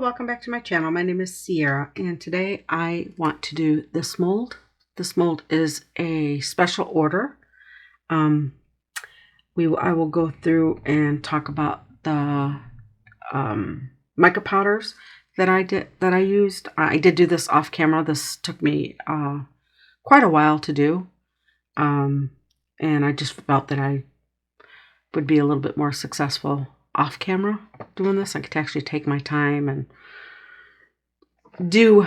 welcome back to my channel. My name is Sierra, and today I want to do this mold. This mold is a special order. I will go through and talk about the mica powders that I used. I did do this off camera. This took me quite a while to do, and I just felt that I would be a little bit more successful off camera doing this. I could actually take my time and do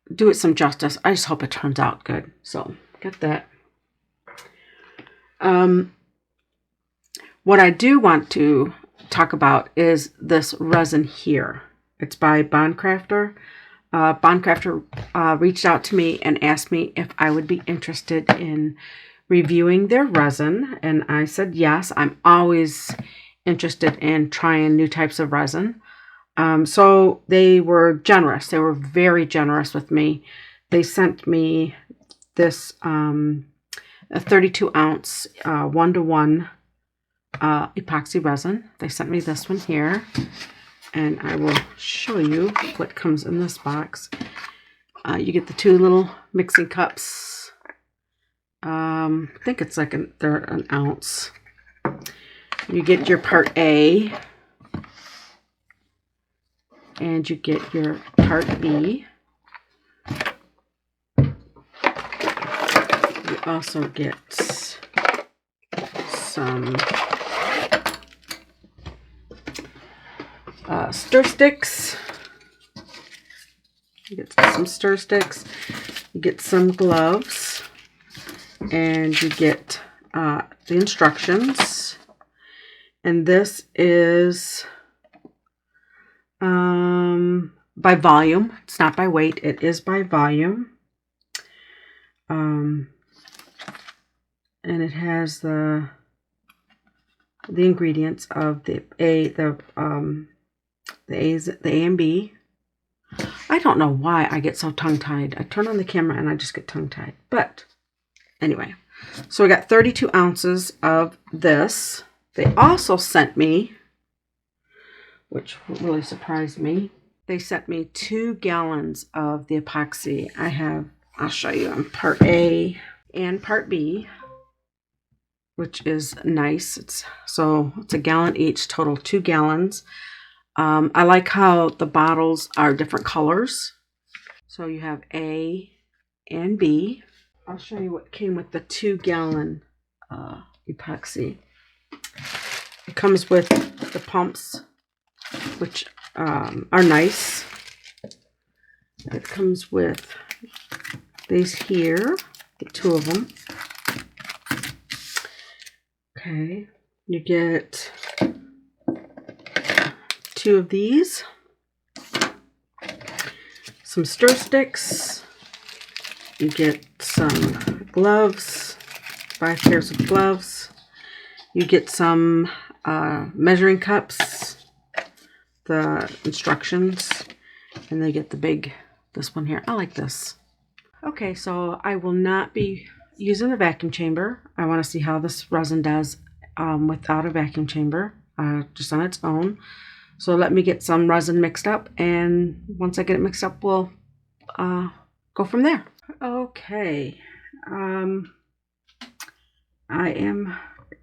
it some justice. I just hope it turns out good. So get that. What I do want to talk about is this resin here. It's by Craftor. Craftor reached out to me and asked me if I would be interested in reviewing their resin, and I said yes. I'm always interested in trying new types of resin. So they were generous. They were very generous with me. They sent me this a 32 ounce 1-to-1 epoxy resin. They sent me this one here, and I will show you what comes in this box. You get the 2 little mixing cups. I think it's like they're an ounce. You get your part A, and you get your part B. You also get some stir sticks. You get some stir sticks. You get some gloves, and you get the instructions. And this is by volume. It's not by weight. It is by volume. And it has the ingredients of the A and B. I don't know why I get so tongue-tied. I turn on the camera and I just get tongue-tied. But anyway, so I got 32 ounces of this. They also sent me, which really surprised me, they sent me 2 gallons of the epoxy. I'll show you on part A and part B, which is nice. It's a gallon each, total 2 gallons. I like how the bottles are different colors. So you have A and B. I'll show you what came with the 2 gallon epoxy. It comes with the pumps, which are nice. It comes with these here, the 2 of them. Okay, you get 2 of these, some stir sticks, you get some gloves, 5 pairs of gloves, you get some measuring cups, the instructions, and they get this one here. I like this. Okay, so I will not be using the vacuum chamber. I want to see how this resin does without a vacuum chamber, just on its own. So let me get some resin mixed up, and once I get it mixed up, we'll go from there. Okay,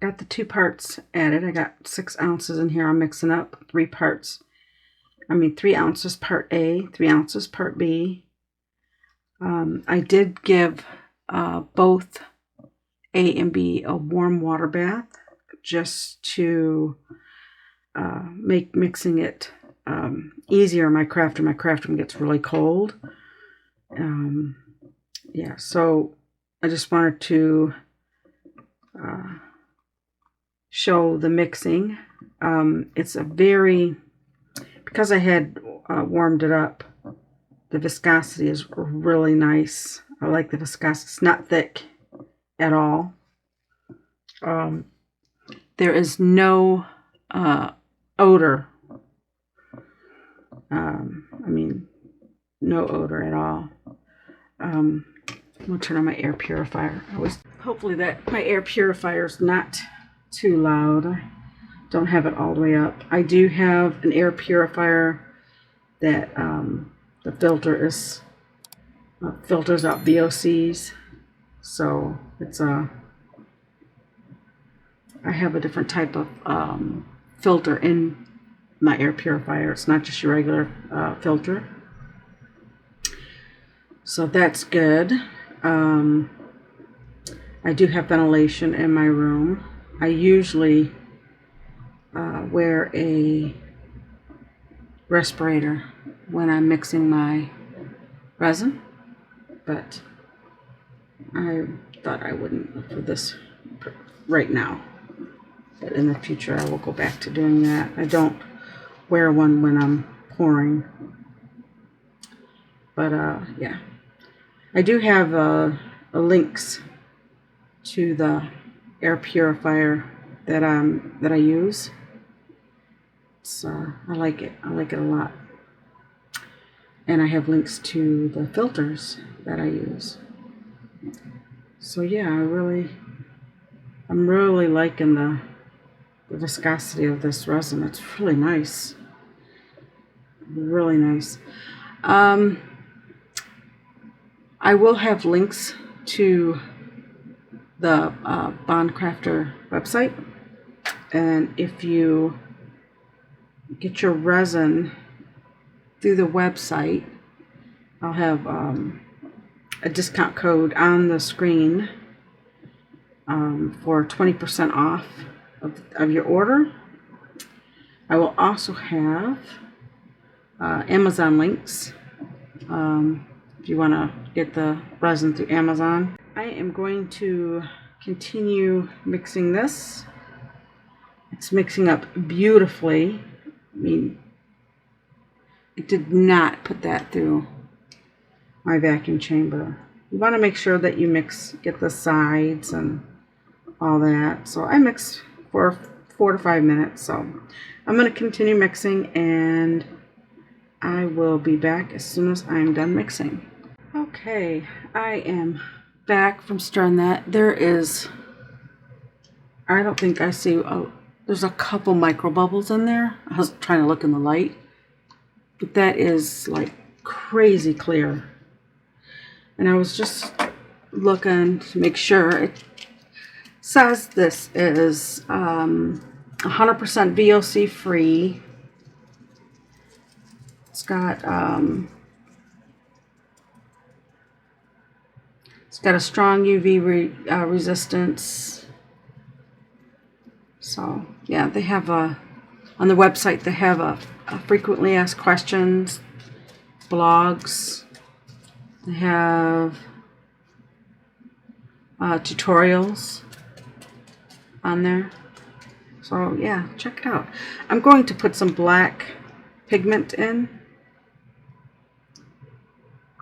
got the 2 parts added. I got 6 ounces in here. I'm mixing up 3 ounces part A, 3 ounces part B. I did give both A and B a warm water bath just to make mixing it easier in my craft. My craft room gets really cold. Yeah, so I just wanted to show the mixing. It's because I had warmed it up, the viscosity is really nice. I like the viscosity. It's not thick at all. There is no odor. No odor at all. I'm going to turn on my air purifier. Hopefully that my air purifier is not too loud. I don't have it all the way up. I do have an air purifier that the filter is filters out VOCs. So it's I have a different type of filter in my air purifier. It's not just your regular filter. So that's good. I do have ventilation in my room. I usually wear a respirator when I'm mixing my resin, but I thought I wouldn't for this right now. But in the future I will go back to doing that. I don't wear one when I'm pouring. But yeah. I do have links to the air purifier that I use. So I like it. I like it a lot. And I have links to the filters that I use. So yeah, I'm really liking the viscosity of this resin. It's really nice. Really nice. I will have links to the Bond Craftor website, and if you get your resin through the website, I'll have a discount code on the screen for 20% off of your order. I will also have Amazon links if you want to get the resin through Amazon. I am going to continue mixing this. It's mixing up beautifully. I mean, it did not put that through my vacuum chamber. You want to make sure that you get the sides and all that. So I mixed for 4 to 5 minutes. So I'm going to continue mixing, and I will be back as soon as I'm done mixing. Okay, I am back from stirring that. There is, I don't think I see, there's a couple micro bubbles in there. I was trying to look in the light, but that is like crazy clear. And I was just looking to make sure. It says this is 100% VOC free. It's got a strong UV resistance. So yeah, they have on the website they have a frequently asked questions, blogs. They have tutorials on there. So yeah, check it out. I'm going to put some black pigment in.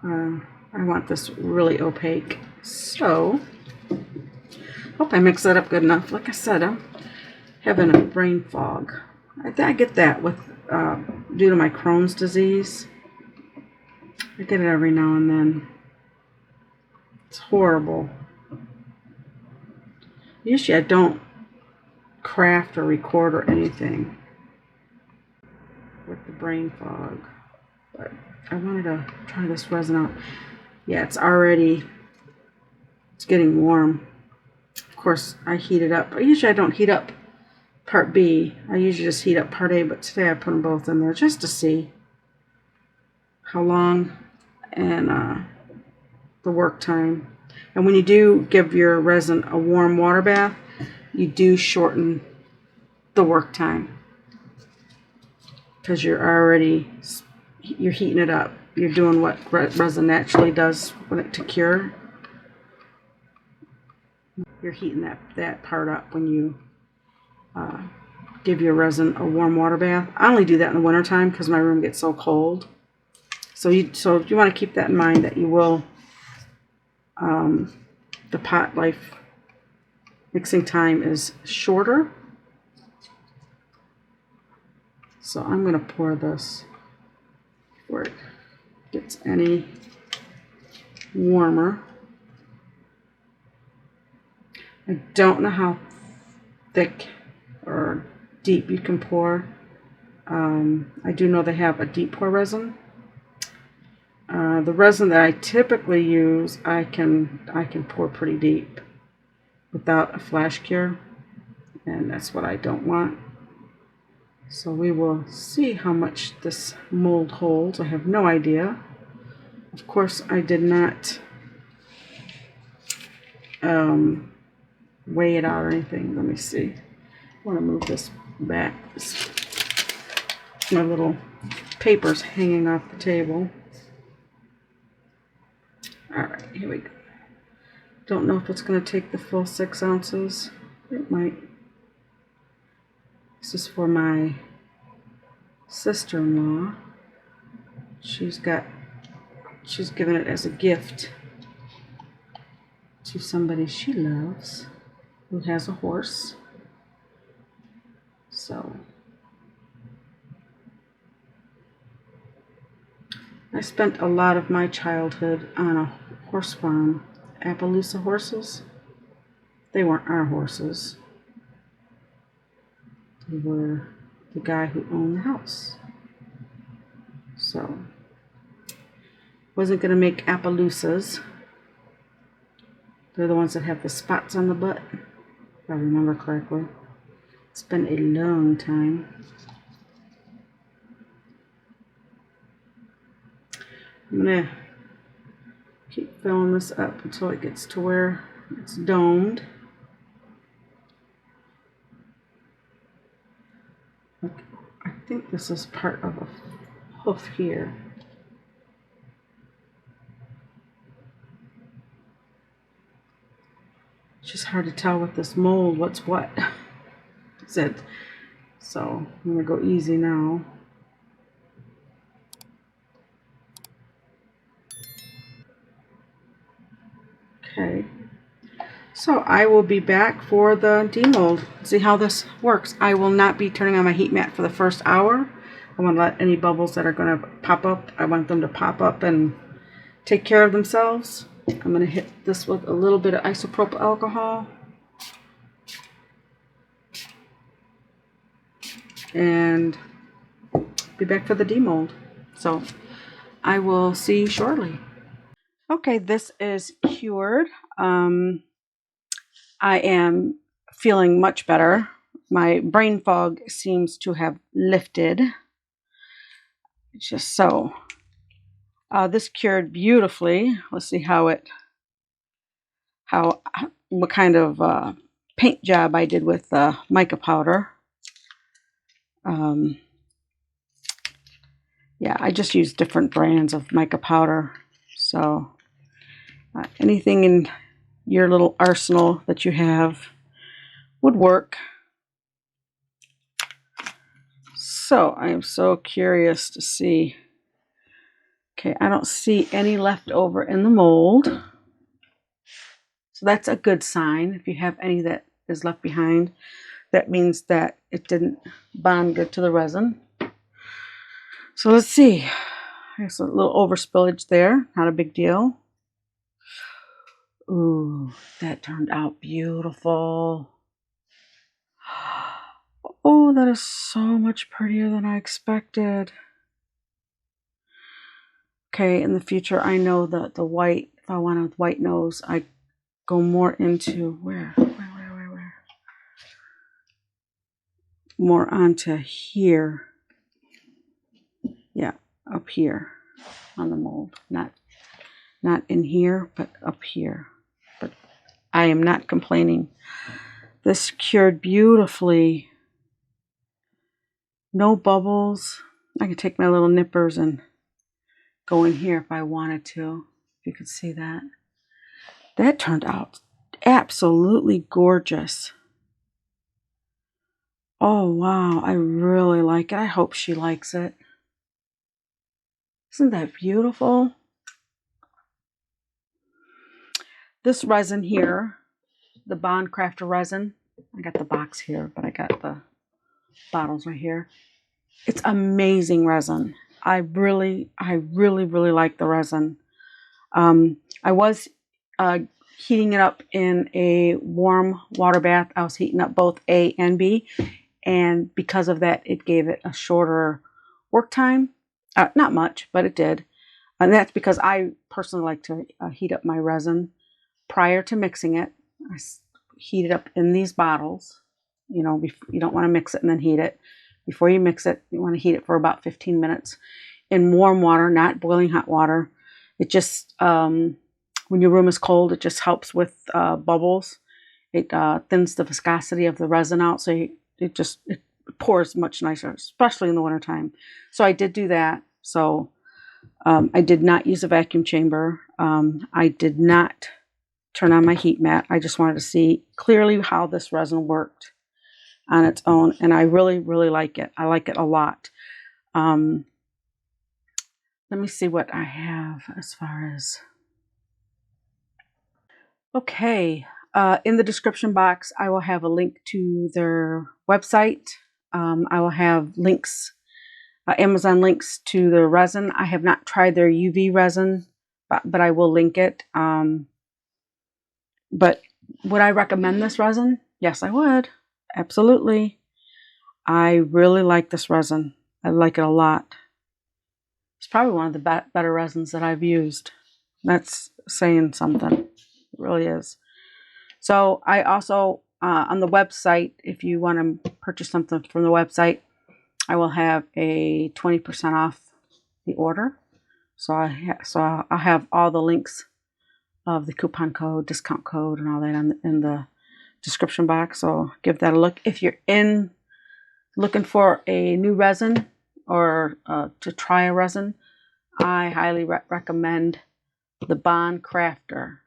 I want this really opaque. So, hope I mix that up good enough. Like I said, I'm having a brain fog. I get that with due to my Crohn's disease. I get it every now and then. It's horrible. Usually I don't craft or record or anything with the brain fog. But I wanted to try this resin out. Yeah, it's getting warm. Of course, I heat it up. Usually I don't heat up part B. I usually just heat up part A, but today I put them both in there just to see how long and the work time. And when you do give your resin a warm water bath, you do shorten the work time because you're heating it up. You're doing what resin naturally does to cure. You're heating that part up when you give your resin a warm water bath. I only do that in the wintertime because my room gets so cold. So you want to keep that in mind, that you will the pot life mixing time is shorter. So I'm going to pour this before it gets any warmer. I don't know how thick or deep you can pour. I do know they have a deep pour resin. The resin that I typically use, I can pour pretty deep without a flash cure, and that's what I don't want. So we will see how much this mold holds. I have no idea. Of course, I did not weigh it out or anything. Let me see. I want to move this back. My little paper's hanging off the table. Alright, here we go. Don't know if it's going to take the full 6 ounces. It might. This is for my sister-in-law. She's given it as a gift to somebody she loves who has a horse. So I spent a lot of my childhood on a horse farm. Appaloosa horses. They weren't our horses. They were the guy who owned the house. So wasn't going to make Appaloosas. They're the ones that have the spots on the butt, if I remember correctly. It's been a long time. I'm going to keep filling this up until it gets to where it's domed. I think this is part of a hoof here. It's just hard to tell with this mold what's what. Is it? So I'm going to go easy now. Okay. So I will be back for the demold. See how this works. I will not be turning on my heat mat for the first hour. I want to let any bubbles that are going to pop up, I want them to pop up and take care of themselves. I'm going to hit this with a little bit of isopropyl alcohol. And be back for the demold. So I will see you shortly. Okay, this is cured. I am feeling much better. My brain fog seems to have lifted. Just so. This cured beautifully. Let's see what kind of paint job I did with mica powder. Yeah, I just use different brands of mica powder. So anything in your little arsenal that you have would work. So I am so curious to see. Okay, I don't see any left over in the mold. So that's a good sign. If you have any that is left behind, that means that it didn't bond good to the resin. So let's see. There's a little overspillage there. Not a big deal. Ooh, that turned out beautiful. Oh, that is so much prettier than I expected. Okay, in the future, I know that the white, if I want a white nose, I go more into, where? More onto here. Yeah, up here on the mold. Not in here, but up here. But I am not complaining. This cured beautifully. No bubbles. I could take my little nippers and go in here if I wanted to. If you could see that. That turned out absolutely gorgeous. Oh, wow. I really like it. I hope she likes it. Isn't that beautiful? This resin here, the Bond Craftor Resin. I got the box here, but I got the bottles right here. It's amazing resin. I really like the resin. I was heating it up in a warm water bath. I was heating up both A and B, and because of that, it gave it a shorter work time. Not much, but it did. And that's because I personally like to heat up my resin prior to mixing it. I heat it up in these bottles. You know, you don't want to mix it and then heat it. Before you mix it, you want to heat it for about 15 minutes in warm water, not boiling hot water. It just, when your room is cold, it just helps with bubbles. It thins the viscosity of the resin out, so it pours much nicer, especially in the wintertime. So I did do that. So I did not use a vacuum chamber. I did not turn on my heat mat. I just wanted to see clearly how this resin worked on its own, and I really, really like it. I like it a lot. Let me see what I have as far as... Okay, in the description box, I will have a link to their website. I will have links, Amazon links to their resin. I have not tried their UV resin, but I will link it. But would I recommend this resin? Yes, I would. Absolutely. I really like this resin. I like it a lot. It's probably one of the better resins that I've used. That's saying something. It really is. So I also, on the website, if you want to purchase something from the website, I will have a 20% off the order. So I'll have all the links of the coupon code, discount code, and all that in the description box. So give that a look. If you're looking for a new resin or to try a resin, I highly recommend the Bond Craftor.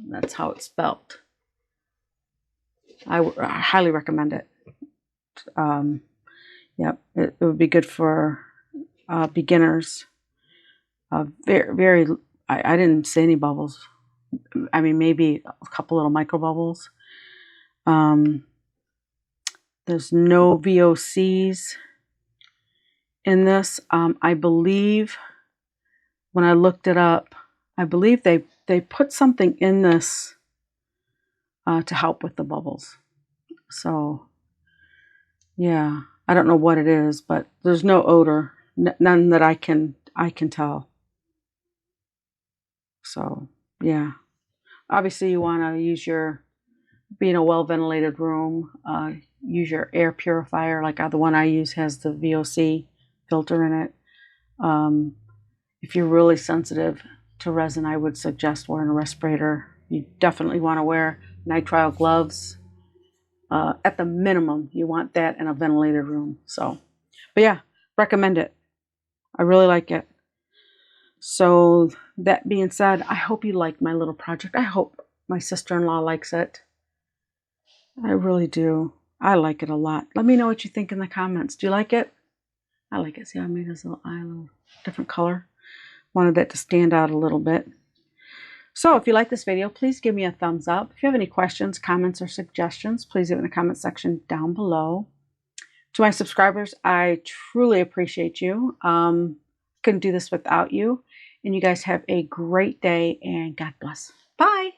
That's how it's spelled. I highly recommend it. Yep, it would be good for beginners. Very. I didn't see any bubbles. I mean, maybe a couple little micro bubbles. There's no VOCs in this. I believe when I looked it up, I believe they put something in this to help with the bubbles. So yeah, I don't know what it is, but there's no odor, none that I can tell. So yeah, obviously you want to use being a well ventilated room, use your air purifier. Like the one I use has the VOC filter in it. If you're really sensitive to resin, I would suggest wearing a respirator. You definitely want to wear nitrile gloves. At the minimum, you want that in a ventilated room. So, but yeah, recommend it. I really like it. So that being said, I hope you like my little project. I hope my sister-in-law likes it. I really do. I like it a lot. Let me know what you think in the comments. Do you like it? I like it. See how I made this little eye a little different color? Wanted that to stand out a little bit. So if you like this video, please give me a thumbs up. If you have any questions, comments, or suggestions, please leave it in the comment section down below. To my subscribers, I truly appreciate you. Couldn't do this without you. And you guys have a great day, and God bless. Bye.